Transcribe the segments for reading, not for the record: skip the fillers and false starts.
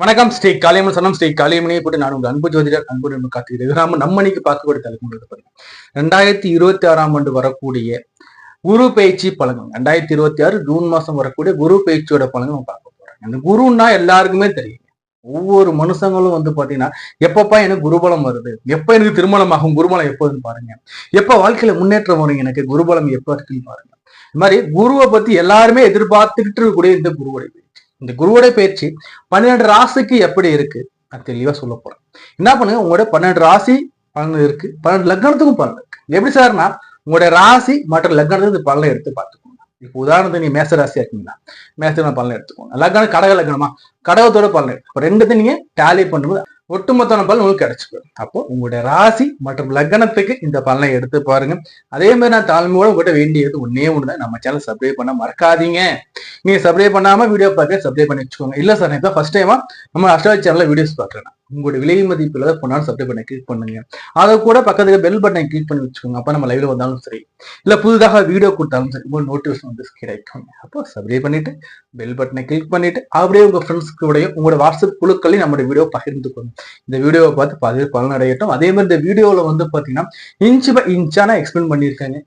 வணக்கம். ஸ்ரீ காளியம்மன் சனம் ஸ்ரீ காளியம்மனையை போட்டு நான் உங்கள் அன்பு ஜோதிடர் அன்பு காத்துக்கிறேன். நம்ம இன்னைக்கு பார்க்கக்கூடிய தலைப்பு 2026 வரக்கூடிய குரு பயிற்சி பலன்கள். 2026 ஜூன் மாசம் வரக்கூடிய குரு பயிற்சியோட பலன்கள் நம்ம பார்க்க போறோம். அந்த குருன்னா எல்லாருக்குமே தெரியும். ஒவ்வொரு மனுஷங்களும் பாத்தீங்கன்னா எப்பப்பா எனக்கு குருபலம் வருது, எப்ப எனக்கு திருமணம் ஆகும், குருபலம் எப்போதுன்னு பாருங்க, எப்ப வாழ்க்கையில முன்னேற்றம் வரும், எனக்கு குருபலம் எப்ப இருக்குன்னு பாருங்க. இந்த மாதிரி குருவை பத்தி எல்லாருமே எதிர்பார்த்துக்கிட்டு இருக்கக்கூடிய இந்த குருவுடைய இந்த குருவோட பயிற்சி 12 ராசிக்கு எப்படி இருக்கு நான் தெளிவா சொல்ல போறேன். என்ன பண்ணுங்க, உங்களோட 12 ராசி பலன் இருக்கு, 12 லக்னத்துக்கும் பலன் இருக்கு. எப்படி சார்னா உங்களுடைய ராசி மற்ற லக்னத்துக்கு பலனை எடுத்து பார்த்துக்கோங்க. இப்போ உதாரணத்துக்கு நீங்க மேச ராசியா இருக்கீங்களா, மேச பலனை எடுத்துக்கோங்க. லக்னம் கடக லக்னமா, கடகத்தோட பலன் எடுத்து ரெண்டுத்தையும் நீங்க டேலி பண்ணும்போது ஒட்டுமொத்தமான பலன் உங்களுக்கு கிடைச்சிடும். அப்போ உங்களுடைய ராசி மற்றும் லக்னத்துக்கு இந்த பலனை எடுத்து பாருங்க. அதே மாதிரி நான் தாழ்மையோட உங்கள்கிட்ட வேண்டியது ஒன்னே ஒண்ணுதான், நம்ம சேனல் சப்ஸ்கிரைப் பண்ண மறக்காதீங்க. நீங்க சப்ஸ்கிரைப் பண்ணாம வீடியோ பார்க்க சப்ஸ்கிரைப் பண்ணி வச்சுக்கோங்க. இல்ல சார் நான் ஃபர்ஸ்ட் டைமா நம்ம அஸ்ட்ராலஜி சேனல்ல வீடியோஸ் பாக்குறேன், உங்களுடைய விலை மதிப்புல பொண்ணாலும் சப்ஸ்கிரைப் பண்ண கிளிக் பண்ணுங்க. அதை கூட பக்கத்துல பெல் பட்டனை கிளிக் பண்ணி வச்சுக்கோங்க. அப்ப நம்ம லைவ்ல வந்தாலும் சரி, இல்ல புதுதாக வீடியோ கொடுத்தாலும் சரி, உங்களுக்கு நோட்டிபிகேஷன் வந்து கிடைக்கும். அப்போ சப்ஸ்கிரைப் பண்ணிட்டு பெல் பட்டனை கிளிக் பண்ணிட்டு அப்படியே உங்க ஃப்ரெண்ட்ஸ்க்கு கூடயும் உங்களோட வாட்ஸ்அப் குழுக்களையும் நம்மளுடைய வீடியோ பகிர்ந்துக்கோங்க. இந்த வீடியோவை பார்த்து பாதி பலன் அடையட்டும். அதே மாதிரி இந்த வீடியோல பாத்தீங்கன்னா இன்ச் பை இன்ச்சா நான் எக்ஸ்பிளைன் பண்ணியிருக்காங்க,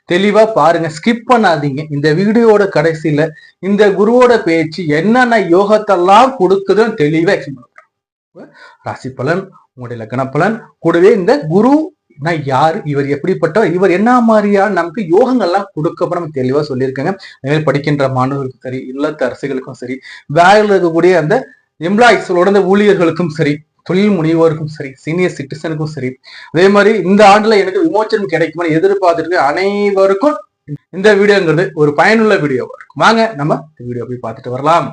தெளிவா பாருங்க, ஸ்கிப் பண்ணாதீங்க. இந்த வீடியோட கடைசியில இந்த குருவோட பேச்சு என்னென்ன யோகத்தெல்லாம் கொடுக்குதுன்னு தெளிவா எக்ஸ்பிளைன் பண்ணுறேன். ராசி பலன், உங்களுடைய லக்ன பலன், கூடவே இந்த குரு யாரு, இவர் எப்படிப்பட்டவர், இவர் என்ன மாதிரியான நமக்கு யோகங்கள்லாம் கொடுக்க நம்ம தெளிவா சொல்லியிருக்காங்க. அதே படிக்கின்ற மாணவர்களுக்கும் சரி, இல்லத்து அரசுகளுக்கும் சரி, வேலையில் இருக்கக்கூடிய அந்த எம்ப்ளாயிஸோட அந்த ஊழியர்களுக்கும் சரி, தொழில் முனைவோருக்கும் சரி, சீனியர் சிட்டிசனுக்கும் சரி, அதே மாதிரி இந்த ஆண்டுல எனக்கு விமோச்சனம் கிடைக்குமான்னு எதிர்பார்த்துட்டு அனைவருக்கும் இந்த வீடியோங்கிறது ஒரு பயனுள்ள வீடியோவா இருக்கும். வாங்க நம்ம இந்த வீடியோ போய் பார்த்துட்டு வரலாம்.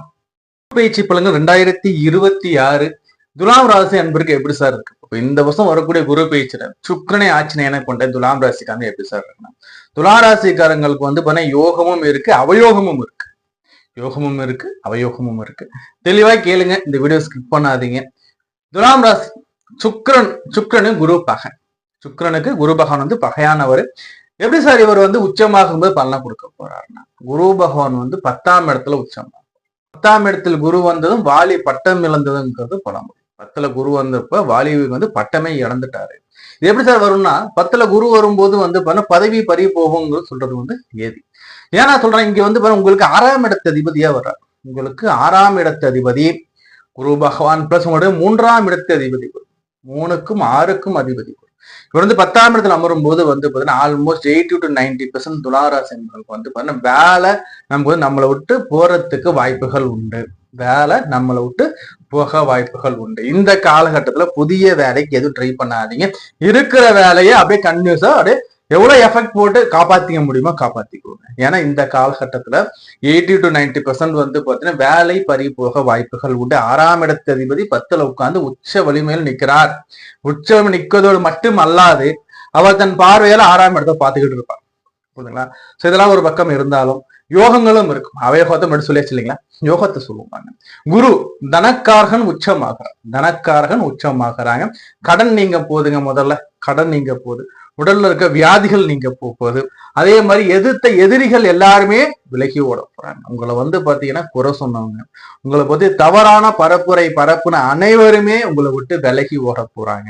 பயிற்சி பலன்கள் 2026 துலாம் ராசி அன்பருக்கு எப்படி சார் இருக்கு? இந்த வருஷம் வரக்கூடிய குரு பயிற்சியில சுக்கிரனை ஆட்சியனை கொண்ட துலாம் ராசிக்காரங்க எப்படி சார் இருக்குன்னா, துலாம் ராசிக்காரங்களுக்கு பாத்தீங்கன்னா யோகமும் இருக்கு, அவயோகமும் இருக்கு. யோகமும் இருக்கு, அவயோகமும் இருக்கு. தெளிவா கேளுங்க, இந்த வீடியோ ஸ்கிப் பண்ணாதீங்க. துலாம் ராசி சுக்கிரனு குரு பகை, சுக்கிரனுக்கு குரு பகவான் பகையானவர். எப்படி சார் இவர் உச்சமாகும் போது பலனை கொடுக்க போறாருன்னா, குரு பகவான் 10ஆம் இடத்துல உச்சம், 10ஆம் இடத்தில் குரு வந்ததும் வாலி பட்டம் இழந்ததுங்கிறது பழமொழி. 10ல குரு வந்தப்ப வாலி பட்டமே இழந்துட்டாரு. இது எப்படி சார் வரும்னா, 10ல குரு வரும்போது பதவி பறி போகுங்கிறது சொல்றது ஏதி. ஏன்னா சொல்றேன், இங்க உங்களுக்கு 6ஆம் இடத்து அதிபதியா வர்றாரு. உங்களுக்கு 6ஆம் இடத்து அதிபதி குரு பகவான் பிளஸ் உங்களுடைய 3ஆம் இடத்து அதிபதி, 3க்கும் 6க்கும் அதிபதி. இவர் 10ஆம் இடத்துல அமரும் போது பாத்தீங்கன்னா ஆல்மோஸ்ட் 80 to 90% துளாராசி பாத்தீங்கன்னா வேலை நமக்கு நம்மளை விட்டு போறதுக்கு வாய்ப்புகள் உண்டு. வேலை நம்மளை விட்டு போக வாய்ப்புகள் உண்டு. இந்த காலகட்டத்துல புதிய வேலைக்கு எதுவும் ட்ரை பண்ணாதீங்க. இருக்கிற வேலையை அப்படியே கண்டினியூஸா அப்படியே எவ்வளவு எஃபெக்ட் போட்டு காப்பாத்திக்க முடியுமோ காப்பாத்திக்கோங்க. ஏன்னா இந்த காலகட்டத்துல 80 to 90% பாத்தீங்கன்னா வேலை பறி போக வாய்ப்புகள் உண்டு. 6ஆம் இடத்து அதிபதி 10ல உட்கார்ந்து உச்ச வலிமையில் நிற்கிறார். உச்சம் நிற்கிறதோடு மட்டும் அல்லாது அவர் தன் பார்வையால 6ஆம் இடத்தை பார்த்துக்கிட்டு இருப்பார். புரியுதுங்களா? சோ இதெல்லாம் ஒரு பக்கம் இருந்தாலும் யோகங்களும் இருக்கும். அவயோகத்தை மட்டும் சொல்லியாச்சு இல்லைங்களா, யோகத்தை சொல்லுவாங்க. குரு தனக்காரகன் உச்சமாகிறார், தனக்காரகன் உச்சமாகறாங்க. கடன் நீங்க போதுங்க, முதல்ல கடன் நீங்க போகுது, உடல்ல இருக்க வியாதிகள் நீங்க போகுது. அதே மாதிரி எதிர்த்த எதிரிகள் எல்லாருமே விலகி ஓட போறாங்க. உங்களை பாத்தீங்கன்னா குறை சொன்னவங்க, உங்களை பத்தி தவறான பரப்புன அனைவருமே உங்களை விட்டு விலகி ஓட போறாங்க.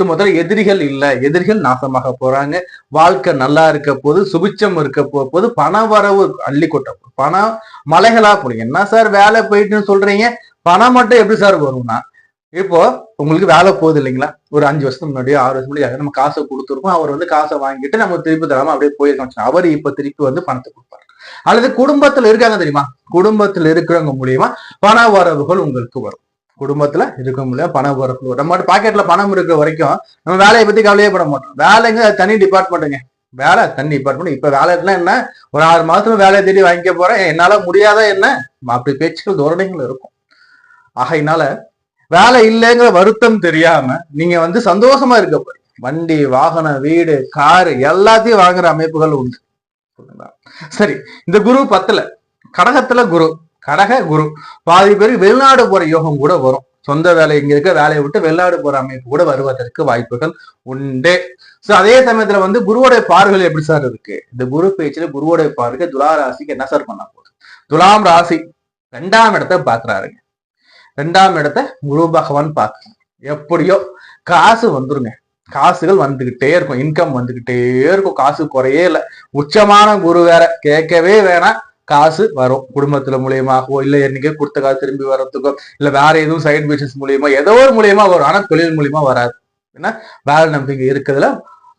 முதல்ல எதிரிகள் இல்ல, எதிரிகள் நாசமாக போறாங்க. வாழ்க்கை நல்லா இருக்க போது, சுபிச்சம் இருக்க போது, பண வரவு அள்ளி கொட்ட போது, பணம் மலைகளா போடுங்க. என்ன சார் வேலை போயிட்டுன்னு சொல்றீங்க, பணம் மட்டும் எப்படி சார் வரும்னா, இப்போ உங்களுக்கு வேலை போகுது இல்லைங்களா, ஒரு 5 வருஷத்துக்கு முன்னாடியோ 6 வருஷம் முன்னாடி நம்ம காசை கொடுத்துருக்கோம், அவர் காசை வாங்கிட்டு நம்ம திருப்பி தராம அப்படியே போயிருக்கோம். அவர் இப்ப திருப்பி பணத்தை கொடுப்பாரு. அல்லது குடும்பத்துல இருக்காங்க தெரியுமா, குடும்பத்துல இருக்கிறவங்க மூலியமா பண வரவுகள் உங்களுக்கு வரும். குடும்பத்துல இருக்க முடியாது, பண வரவு வரும். நம்ம பாக்கெட்ல பணம் இருக்கிற வரைக்கும் நம்ம வேலையை பத்தி கவலையே பட மாட்டோம். வேலைங்க தனி டிபார்ட்மெண்ட்டுங்க, வேலை தனி டிபார்ட்மெண்ட். இப்ப வேலைன்னா என்ன, ஒரு 6 மாசத்துல வேலையை தேடி வாங்கிக்க போறேன், என்னால முடியாத என்ன, அப்படி பேச்சுக்கள் தோரணைகள் இருக்கும். ஆகையினால வேலை இல்லைங்கிற வருத்தம் தெரியாம நீங்க சந்தோஷமா இருக்க போறீங்க. வண்டி வாகனம் வீடு காரு எல்லாத்தையும் வாங்குற அமைப்புகள் உண்டு. சரி, இந்த குரு 10ல கடகத்துல குரு, கடக குரு பாதி பேருக்கு வெளிநாடு போற யோகம் கூட வரும். சொந்த வேலை இங்க இருக்க வேலையை விட்டு வெளிநாடு போற அமைப்பு கூட வருவதற்கு வாய்ப்புகள் உண்டு. சோ அதே சமயத்துல குருவோடைய பார்வைகள் எப்படி சார் இருக்கு? இந்த குரு பேச்சுல குருவோடைய பார்வைக்கு துலா ராசிக்கு என்ன சார் பண்ண போகுது? துலாம் ராசி 2ஆம் இடத்தை பாக்குறாருங்க. 2ஆம் இடத்தை குரு பகவான் பார்க்க. எப்படியோ காசு வந்துருங்க, காசுகள் வந்துகிட்டே இருக்கும், இன்கம் வந்துகிட்டே இருக்கும், காசு குறையே இல்லை. உச்சமான குரு வேற, கேட்கவே வேணாம், காசு வரும். குடும்பத்துல மூலியமாகவோ இல்ல என்னைக்கே கொடுத்த காசு திரும்பி வர்றதுக்கோ இல்ல வேற எதுவும் சைட் பிசினஸ் மூலியமா ஏதோ ஒரு மூலியமா வரும். ஆனா தொழில் மூலியமா வராது. ஏன்னா வேலை நம்பிக்கை இருக்குதுல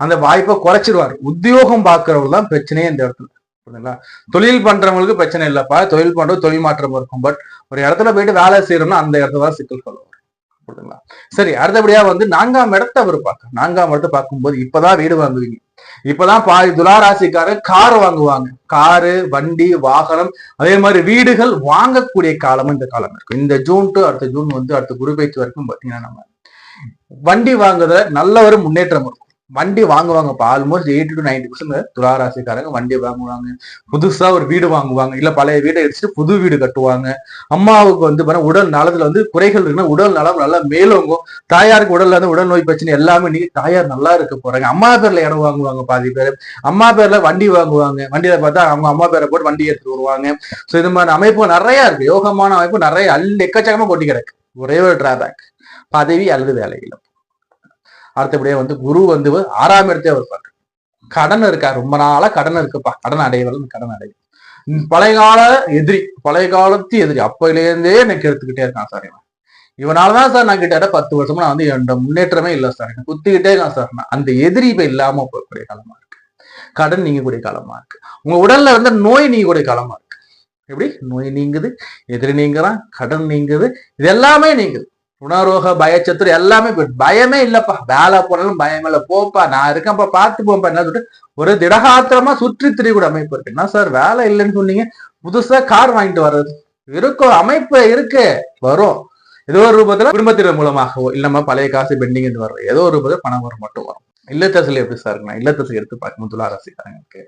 அந்த வாய்ப்பை குறைச்சிருவாரு. உத்தியோகம் பார்க்கறவங்க தான் பிரச்சனையே இந்த இடத்துல. புரியுதுங்களா? தொழில் பண்றவங்களுக்கு பிரச்சனை இல்லப்பா, தொழில் பண்றது தொழில் மாற்றம் இருக்கும். பட் ஒரு இடத்துல போயிட்டு வேலை செய்யறோம்னா அந்த இடத்துல தான் சிக்கல் சொல்லுவாங்க. புரியுதுங்களா? சரி, அடுத்தபடியா 4ஆம் இடத்தை அவர் பார்க்க. 4ஆம் இடத்தை பார்க்கும்போது இப்பதான் வீடு வாங்குவீங்க, இப்பதான் பாதி துளாராசிக்காரர் கார் வாங்குவாங்க. காரு, வண்டி, வாகனம், அதே மாதிரி வீடுகள் வாங்கக்கூடிய காலமும் இந்த காலம் இருக்கும். இந்த ஜூன் டு அடுத்த ஜூன் அடுத்த குரு பேச்சு வரைக்கும் பாத்தீங்கன்னா நம்ம வண்டி வாங்குறதுல நல்ல ஒரு முன்னேற்றம் இருக்கும். வண்டி வாங்குவாங்க. ஆல்மோஸ்ட் 80 to 90% துளாராசிக்காரங்க வண்டி வாங்குவாங்க. புதுசா ஒரு வீடு வாங்குவாங்க, இல்ல பழைய வீடை எடுத்துட்டு புது வீடு கட்டுவாங்க. அம்மாவுக்கு உடல் நலத்துல குறைகள் இருக்குன்னா உடல் நலம் நல்லா மேலோங்கும். தாயாருக்கு உடல் நோய் பிரச்சனை எல்லாமே நீங்க தாயார் நல்லா இருக்க போறாங்க. அம்மா பேர்ல இடம் வாங்குவாங்க. பாதி பேர் அம்மா பேர்ல வண்டி வாங்குவாங்க. வண்டியில பார்த்தா அவங்க அம்மா பேரை போட்டு வண்டி எடுத்துட்டு வருவாங்க. சோ இது மாதிரி அமைப்பு நிறைய இருக்கு. யோகமான அமைப்பு நிறைய எக்கச்சக்கமா கொட்டி கிடக்கு. ஒரே ஒரு டிராபேக், பதவி அல்லது வேலையில. அடுத்தபடியா குரு 6ஆம் இடத்தை அவர் பார்க்க. கடன் இருக்கா, ரொம்ப நாளா கடன் இருக்குப்பா, கடன் அடையவர்கள் கடன் அடையும். பழைய கால எதிரி, பழைய காலத்து எதிரி அப்பையிலேருந்தே எனக்கு எடுத்துக்கிட்டே இருக்கான் சார். இவனாலதான் சார் நான் கிட்ட 10 வருஷமா நான் என்னோட முன்னேற்றமே இல்லை சார், குத்திக்கிட்டே இருக்கான் சார். அந்த எதிரி இப்ப இல்லாம போகக்கூடிய காலமா இருக்கு. கடன் நீங்கக்கூடிய காலமா இருக்கு. உங்க உடல்ல நோய் நீங்கக்கூடிய காலமா இருக்கு. எப்படி நோய் நீங்குது, எதிரி நீங்குறான், கடன் நீங்குது, இது எல்லாமே நீங்குது. உணரோக பயச்சத்துரு எல்லாமே பயமே இல்லப்பா, வேலை போனாலும் பயமே இல்லை, போப்பா நான் இருக்கேன்ப்பா பார்த்து போப்பா என்ன சொல்லிட்டு ஒரு திடகாத்திரமா சுற்றி திரியக்கூடிய அமைப்பு இருக்கு. என்ன சார் வேலை இல்லைன்னு சொன்னீங்க, புதுசா கார் வாங்கிட்டு வர்றது இருக்கும், அமைப்பு இருக்கு, வரும். ஏதோ ஒரு ரூபத்துல குடும்பத்தினர் மூலமாகவோ இல்ல நம்ம பழைய காசு பெண்டிங் வரும், ஏதோ ஒரு ரூபத்துல பணம் வரும் மட்டும் வரும். இல்லத்தரசில் எப்படி சார் இருக்குன்னா, இல்லத்தரசி எடுத்து பார்க்கணும். துளாராசிக்காரங்களுக்கு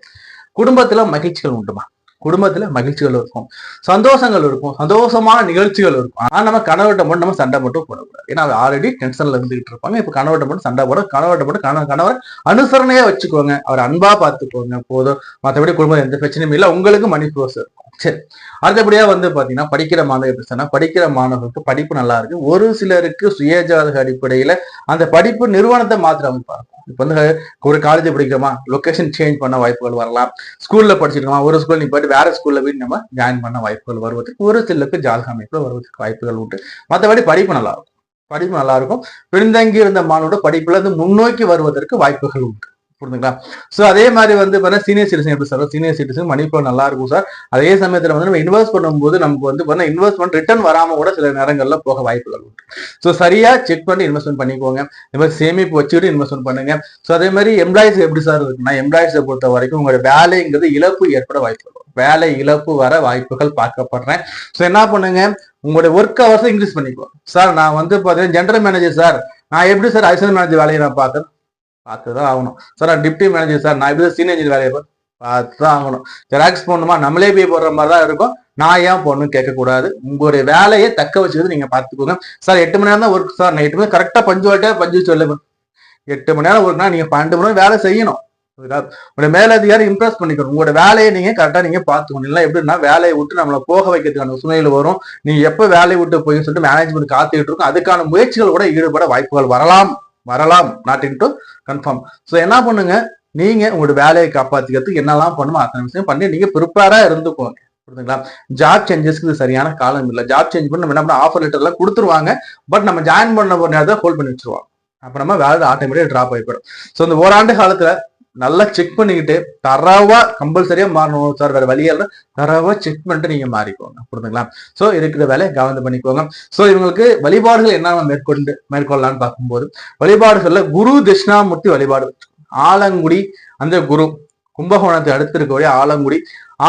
குடும்பத்துல மகிழ்ச்சிகள் உண்டுமா, குடும்பத்துல மகிழ்ச்சிகள் இருக்கும், சந்தோஷங்கள் இருக்கும், சந்தோஷமான நிகழ்ச்சிகள் இருக்கும். ஆனா நம்ம கணவர்கிட்ட மட்டும் நம்ம சண்டை மட்டும் போடக்கூடாது. ஏன்னா அது ஆல்ரெடி டென்ஷன்ல இருந்துகிட்டு இருப்பாங்க. இப்ப கணவர்கிட்ட மட்டும் சண்டை போட, கணவர்கிட்ட மட்டும் கணவர் அனுசரணையா வச்சுக்கோங்க, அவர் அன்பா பார்த்துக்கோங்க போதும். மற்றபடி குடும்பம் எந்த பிரச்சனையும் இல்லை, உங்களுக்கு மணி ப்ரோஸ் இருக்கும். சரி, அடுத்தபடியா பாத்தீங்கன்னா படிக்கிற மாணவர் எப்படி சொன்னா, படிக்கிற மாணவர்களுக்கு படிப்பு நல்லா இருக்கு. ஒரு சிலருக்கு சுயஜாதக அடிப்படையில அந்த படிப்பு நிறுவனத்தை மாத்திர அமைப்பாங்க. இப்ப ஒரு காலேஜ் படிக்கிறோமா, லொகேஷன் சேஞ்ச் பண்ண வாய்ப்புகள் வரலாம். ஸ்கூல்ல படிச்சிருக்கோமா, ஒரு ஸ்கூல் நீ போயிட்டு வேற ஸ்கூல்ல போய் நம்ம ஜாயின் பண்ண வாய்ப்புகள் வருவதற்கு ஒரு சிலருக்கு ஜாதக அமைப்புல வருவதற்கு வாய்ப்புகள் உண்டு. மற்றபடி படிப்பு நல்லா இருக்கும், படிப்பு நல்லா இருக்கும். பின்தங்கி இருந்த மாணவரோட படிப்புல முன்னோக்கி வருவதற்கு வாய்ப்புகள் உண்டு. புரிஞ்சுங்களா? சோ அதே மாதிரி சீனியர் சிட்டிசன் எப்படி சார், சீனியர் சிட்டிசன் மணிப்பூர் நல்லா இருக்கும் சார். அதே சமயத்துல நம்ம இன்வெஸ்ட் பண்ணும்போது நமக்கு இன்வெஸ்ட்மெண்ட் ரிட்டர்ன் வராம கூட சில நேரங்கள்ல போக வாய்ப்புகள் உண்டு. ஸோ சரியா செக் பண்ணி இன்வெஸ்ட்மெண்ட் பண்ணிக்கோங்க. இந்த மாதிரி சேமிப்பு வச்சுக்கிட்டு இன்வெஸ்ட்மெண்ட் பண்ணுங்க. ஸோ அதே மாதிரி எம்ப்ளாயிஸ் எப்படி சார் இருக்குன்னா, எம்ப்ளாயிஸை பொறுத்த வரைக்கும் உங்களோட வேலைங்கிறது இழப்பு ஏற்பட வாய்ப்பு, வேலை இழப்பு வர வாய்ப்புகள் பார்க்கப்படுறேன். ஸோ என்ன பண்ணுங்க, உங்களுடைய ஒர்க் ஹவர்ஸ் இன்க்ரீஸ் பண்ணிக்குவோம். சார் நான் பாத்தீங்கன்னா ஜெனரல் மேனேஜர் சார், நான் எப்படி சார் அசிஸ்டன்ட் மேனேஜர் வேலையை நான் பார்த்துதான் ஆகணும். சார் நான் டிப்டி மேனேஜர் சார், நான் எப்படி சீனியர் இன்ஜினியர் வேலையை பார்த்துதான் ஆகணும். ஜெராக்ஸ் போடணுமா, நம்மளே போய் போடுற மாதிரி தான் இருக்கும். நான் ஏன் போடணும்னு கேட்கக்கூடாது. உங்களுடைய வேலையை தக்க வச்சுக்கிறது நீங்க பார்த்துக்கோங்க. சார் 8 மணி நேரம் தான் ஒர்க் சார், நான் 8 மணி கரெக்டா பஞ்சு சொல்ல 8 மணி நேரம் ஒர்க்னா நீங்க 12 மணி நேரம் வேலை செய்யணும். உங்களுடைய மேலதிகாரி இம்ப்ரெஸ் பண்ணிக்கணும். உங்களோட வேலையை நீங்க கரெக்டா நீங்க பாத்துக்கணும். இல்லை எப்படின்னா வேலையை விட்டு நம்மளை போக வைக்கிறதுக்கான சூழ்நிலை வரும். நீங்க எப்ப வேலையை விட்டு போய் சொல்லிட்டு மேனேஜ்மெண்ட் காத்துக்கிட்டு இருக்கும். அதுக்கான முயற்சிகள் கூட ஈடுபட வாய்ப்புகள் வரலாம், நாட் இன்டு கன்ஃபார்ம். ஸோ என்ன பண்ணுங்க, நீங்க உங்களோட வேலையை காப்பாத்திக்கிறதுக்கு என்னெல்லாம் பண்ணுமோ அத்தனை விஷயம் பண்ணி நீங்க ப்ரிப்பேரா இருந்துக்கோங்க. புரியுதுங்களா? ஜாப் சேஞ்சஸ்க்கு இது சரியான காலம் இல்லை. ஜாப் சேஞ்ச் பண்ணி நம்ம என்ன பண்ண, ஆஃபர் லெட்டர் எல்லாம் கொடுத்துருவாங்க. பட் நம்ம ஜாயின் பண்ண ஒரு நேரத்தை ஹோல்ட் பண்ணி வச்சிருவாங்க. அப்ப நம்ம வேலை ஆட்டோமேட்டிக்கா டிராப் ஆகிப்படும். ஸோ இந்த ஓராண்டு காலத்துல நல்லா செக் பண்ணிக்கிட்டு தரவா கம்பல்சரியா மாறணும் சார், வேற வழியால தரவா செக் பண்ணிட்டு நீங்க மாறிக்கோங்க. புரியுதுங்களா? சோ இருக்கிற வேலையை கவனம் பண்ணிக்கோங்க. சோ இவங்களுக்கு வழிபாடுகள் என்ன மேற்கொள்ளலாம்னு பார்க்கும்போது, வழிபாடுகள்ல குரு தட்சிணாமூர்த்தி வழிபாடு, ஆலங்குடி அந்த குரு, கும்பகோணத்தை அடுத்து இருக்கக்கூடிய ஆலங்குடி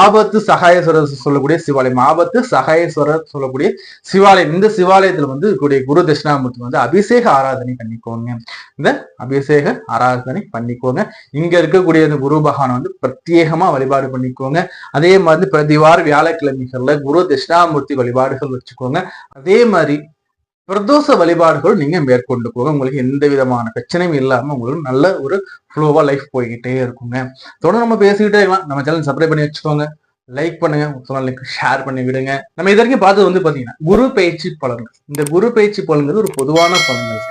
ஆபத்து சகாயேஸ்வரர் சொல்லக்கூடிய சிவாலயம், ஆபத்து சகாயேஸ்வரர் சொல்லக்கூடிய சிவாலயம். இந்த சிவாலயத்துல கூடிய குரு தட்சிணாமூர்த்தி அபிஷேக ஆராதனை பண்ணிக்கோங்க. இந்த அபிஷேக ஆராதனை பண்ணிக்கோங்க. இங்க இருக்கக்கூடிய இந்த குரு பகவான் பிரத்யேகமா வழிபாடு பண்ணிக்கோங்க. அதே மாதிரி பிரதிவார வியாழக்கிழமைகள்ல குரு தட்சிணாமூர்த்தி வழிபாடுகள் வச்சுக்கோங்க. அதே மாதிரி பிரதோஷ வழிபாடுகள் நீங்க மேற்கொண்டு போக உங்களுக்கு எந்த விதமான பிரச்சனையும் இல்லாம உங்களுக்கு நல்ல ஒரு ஃப்ளோவா லைஃப் போய்கிட்டே இருக்குங்க. தொடர்ந்து நம்ம பேசிக்கிட்டே இருக்கலாம். நம்ம சேனல் சப்ஸ்கிரைப் பண்ணி வச்சுக்கோங்க. லைக் பண்ணுங்க, சொன்னாலுக்கு ஷேர் பண்ணி விடுங்க. நம்ம இது வரைக்கும் பார்த்தது வந்து பாத்தீங்கன்னா குரு பயிற்சி பலன்கள். இந்த குரு பயிற்சி பலன்கள் ஒரு பொதுவான பலன்கள்.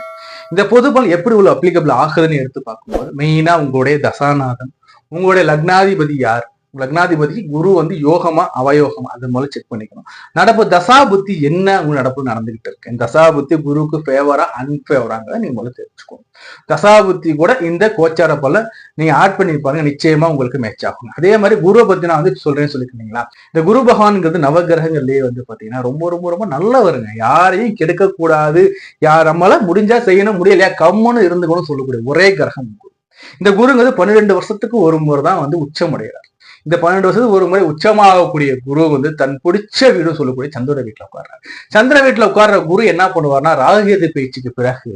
இந்த பொது பலன் எப்படி உள்ள அப்ளிகபிள் ஆகுதுன்னு எடுத்து பார்க்கும்போது மெயினா உங்களுடைய தசாநாதன், உங்களுடைய லக்னாதிபதி யார், லக்னாதிபதி குரு வந்து யோகமா அவயோகமா அது மூலம் செக் பண்ணிக்கணும். நடப்பு தசா புத்தி என்ன உங்க நடப்பு நடந்துகிட்டு இருக்கு, தசா புத்தி குருவுக்கு ஃபேவரா அன்பேவராங்க நீங்க முதல்ல தெரிஞ்சுக்கணும். தசா புத்தி கூட இந்த கோச்சார போல நீங்க ஆட் பண்ணி பாருங்க, நிச்சயமா உங்களுக்கு மேட்ச் ஆகும். அதே மாதிரி குருவை பத்தி நான் வந்து சொல்றேன்னு சொல்லிருக்கீங்களா, இந்த குரு பகவான்ங்கிறது நவகிரகங்கள்லயே வந்து பாத்தீங்கன்னா ரொம்ப ரொம்ப ரொம்ப நல்லவருங்க. யாரையும் கெடுக்க கூடாது, யார் நம்மளால முடிஞ்சா செய்யணும், முடியலையா கம்முன்னு இருந்துக்கணும் சொல்லக்கூடிய ஒரே கிரகம் குரு. இந்த குருங்கிறது 12 வருஷத்துக்கு ஒரு முறை தான் வந்து உச்சம் அடைகிறார். இந்த 12 வருஷத்துக்கு ஒரு முறை உச்சமாகக்கூடிய குரு வந்து தன் பிடிச்ச வீடு சொல்லக்கூடிய சந்திர வீட்டுல உட்கார்றாரு. சந்திர வீட்டுல உட்கார்ற குரு என்ன பண்ணுவார்னா, ராகுகேது பயிற்சிக்கு பிறகு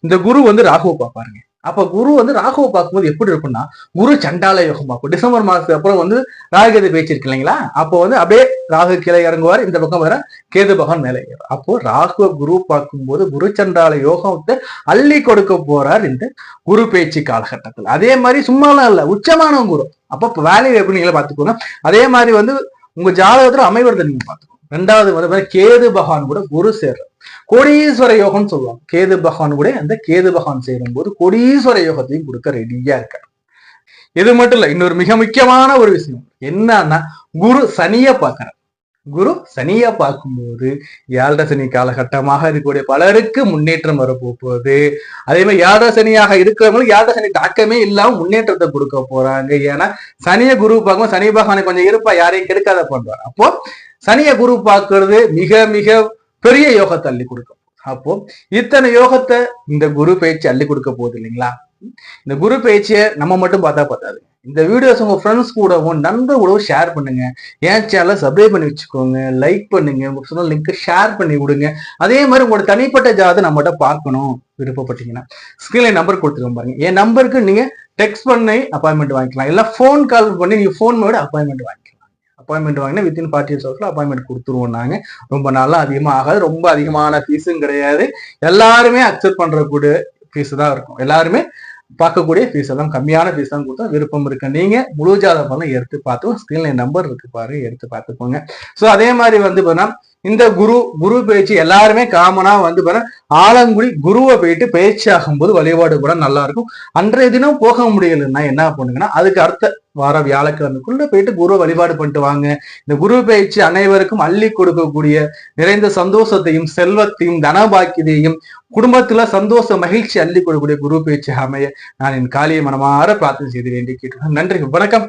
இந்த குரு வந்து ராகுவை பார்ப்பாருங்க. அப்ப குரு வந்து ராகுவை பார்க்கும்போது எப்படி இருக்கும்னா, குரு சண்டால யோகம் பார்க்கும். டிசம்பர் மாசத்துக்கு அப்புறம் வந்து ராகுகேது பயிற்சி இருக்கு இல்லைங்களா, அப்போ வந்து அப்படியே ராகு கீழே இறங்குவார், இந்த பக்கம் வர கேது பகவான் மேலே ஏறும். அப்போ ராகுவ குரு பார்க்கும்போது குரு சண்டால யோகத்தை அள்ளி கொடுக்க போறார் இந்த குரு பயிற்சி காலகட்டத்தில். அதே மாதிரி சும்மாலாம் இல்ல, உச்சமான குரு. அப்ப வேலையை எப்படி நீங்களே பார்த்துக்கோங்க. அதே மாதிரி வந்து உங்க ஜாதகத்துல அமைவதை நீங்க பார்த்துக்கோங்க. ரெண்டாவது வந்து கேது பகவான் கூட குரு சேர்ற கோடீஸ்வர யோகம்னு சொல்லுவாங்க. கேது பகவான் கூட அந்த கேது பகவான் சேரும் போது கோடீஸ்வர யோகத்தையும் கொடுக்க ரெடியா இருக்காரு. இது மட்டும் இல்ல, இன்னொரு மிக முக்கியமான ஒரு விஷயம் என்னன்னா, குரு சனிய பார்க்கிறார். குரு சனிய பார்க்கும்போது 7 சனி காலகட்டமாக இருக்கக்கூடிய பலருக்கு முன்னேற்றம் வரப்போகுது. அதே மாதிரி 7 சனியாக இருக்கிறவங்களுக்கு 7 சனி தாக்கமே இல்லாம முன்னேற்றத்தை கொடுக்க போறாங்க. ஏன்னா சனிய குரு பார்க்கும்போது சனி பகவானை கொஞ்சம் இருப்பா, யாரையும் கெடுக்காத பண்றாரு. அப்போ சனிய குரு பார்க்கறது மிக மிக பெரிய யோகத்தை அள்ளி கொடுக்கும். அப்போ இத்தனை யோகத்தை இந்த குரு பயிற்சி அள்ளி கொடுக்க போகுது இல்லைங்களா. இந்த குரு பயிற்சியை நம்ம மட்டும் பார்த்தா பார்த்தாது, இந்த வீடியோஸ் உங்க ஃப்ரெண்ட்ஸ் கூடவும் நண்பர் கூடவும் ஷேர் பண்ணுங்க. என் சேனலை சப்ஸ்கிரைப் பண்ணி வச்சுக்கோங்க, லைக் பண்ணுங்க, உங்க சொன்ன லிங்க் ஷேர் பண்ணி விடுங்க. அதே மாதிரி உங்களோட தனிப்பட்ட ஜாதகம் நம்மகிட்ட பார்க்கணும் விருப்பப்பட்டீங்கன்னா ஸ்கிரீன்ல நம்பர் கொடுத்துருக்கோம் பாருங்க. என் நம்பருக்கு நீங்க டெக்ஸ்ட் பண்ணி அப்பாயின்மெண்ட் வாங்கிக்கலாம், இல்ல போன் கால் பண்ணி நீங்க போன் மேட அப்பாயின்மெண்ட் வாங்கிக்கலாம். அப்பாயின்மெண்ட் வாங்கினா வித்தின் 48 ஹவர்ஸ்ல அப்பாயின்மெண்ட் கொடுத்துருவோம். நாங்க ரொம்ப நாளா அதிகமாக ஆகாது, ரொம்ப அதிகமான ஃபீஸும் கிடையாது, எல்லாருமே அக்செப்ட் பண்றக்கூடிய ஃபீஸ் தான் இருக்கும். எல்லாருமே பார்க்கக்கூடிய ஃபீஸ் எல்லாம் கம்மியான ஃபீஸ் தான் கொடுத்தா விருப்பம் இருக்கு. நீங்க முழு ஜாதகம் எடுத்து பார்த்து ஸ்கிரீன்ல நம்பர் இருக்கு பாருங்க, எடுத்து பார்த்துக்கோங்க. ஸோ அதே மாதிரி வந்து பார்த்தா இந்த குரு பயிற்சி எல்லாருமே காமனா வந்து ஆலங்குடி குருவை போயிட்டு பயிற்சி ஆகும்போது வழிபாடு கூட நல்லா இருக்கும். அன்றைய தினம் போக முடியலன்னா என்ன பண்ணுங்கன்னா, அதுக்கு அடுத்த வார வியாழக்கிழமைக்குள்ள போயிட்டு குரு வழிபாடு பண்ணிட்டு வாங்க. இந்த குரு பயிற்சி அனைவருக்கும் அள்ளி கொடுக்கக்கூடிய நிறைந்த சந்தோஷத்தையும் செல்வத்தையும் தனபாக்கியத்தையும் குடும்பத்துல சந்தோஷ மகிழ்ச்சி அள்ளி கொடுக்கக்கூடிய குரு பயிற்சி அமைய நான் என் காளியை மனமாற பிரார்த்தனை செய்து வேண்டி கேட்டுக்கிறேன். நன்றி, வணக்கம்.